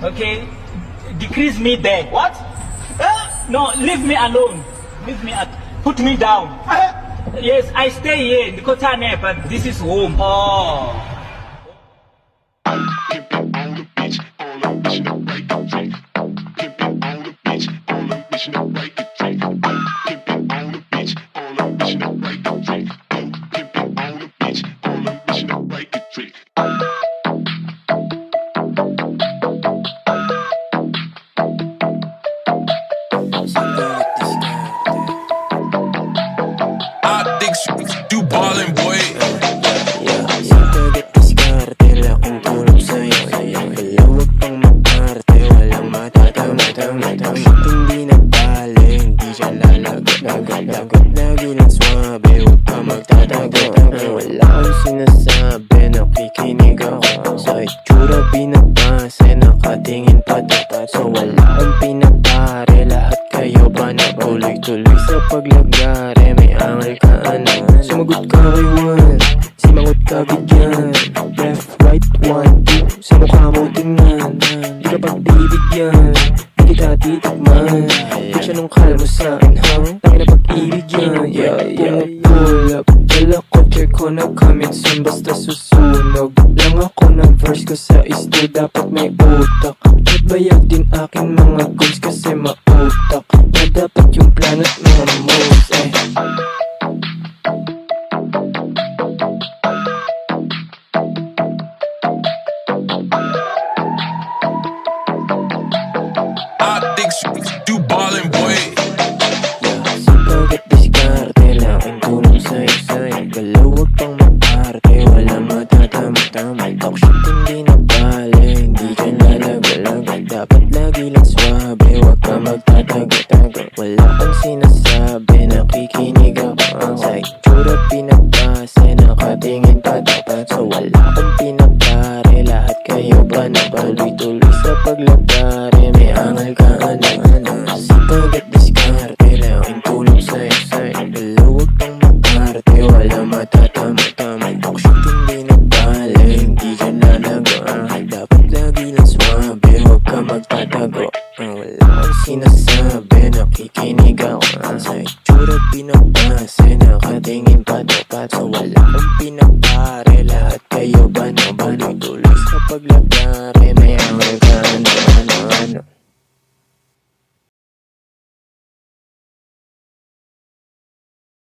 Okay? Decrease me there. What? No, leave me alone. Leave me put me down. Yes, I stay here in Kotane, but this is home. Oh. Pimpin' on the bitch, on a mission to break the drink. Pimpin' on the bitch, on a mission to break the drink. Pimpin' on the bitch, on a mission to break the drink. Pimpin' on the bitch, on a mission to break the drink. I think you ballin', boy. Sinaget diskarte lang kung tulog sa'yo. Kalawag pang mag-arte, walang matatama. Bakit hindi nagpali, hindi siya lalagot. Lagi lang swabe, huwag ka magtatago. Wala akong sinasabi, nakikinig ako. Sa itsura binabase, nakatingin patapat. So wala akong pinapare, lahat kayo ba na tuloy-tuloy sa paglagare. May angal ka sumagot ka kay one, simangot ka bigyan. Left, right, 1, 2, sa mukha mo tingnan. Di ka pagbibigyan, di kita titikman. Di siya nung kalmo sa'kin, Tangin na pag-ibig yan. Pull up, dala ko, check ko na comment soon. Basta susunog lang ako ng verse ko sa isto. Dapat may utak, at bayag din aking mga goals. Kasi mautak na dapat yung plan at mga moves. I think you ballin', boy. Sinaget diskarte lang kung tulong sa'yo. Kalawag pang mag-arte, walang matatama. Talk shit hindi na bale, hindi ka lalago. Dapat lagi lang swabe, huwag ka magtatago. Wala kang sinasabi, nakikinig ako. Sa itsura pinabase, nakatingin patapat. So wala kang pinapare, lahat kayo ba na tuloy-tuloy sa paglagare. May angal ka sinaget diskarte lang kung tulong sa'yo. Kalawag pang mag-arte, walang matatama. Talk shit hindi na bale, hindi ka lalago. Dapat lagi lang swabe, huwag ka magtatago. Wala kang sinasabi, nakikinig ako. Sa itsura pinabase, nakatingin patapat. So wala kang pinapare, lahat kayo ba na tuloy-tuloy sa paglagare. May angal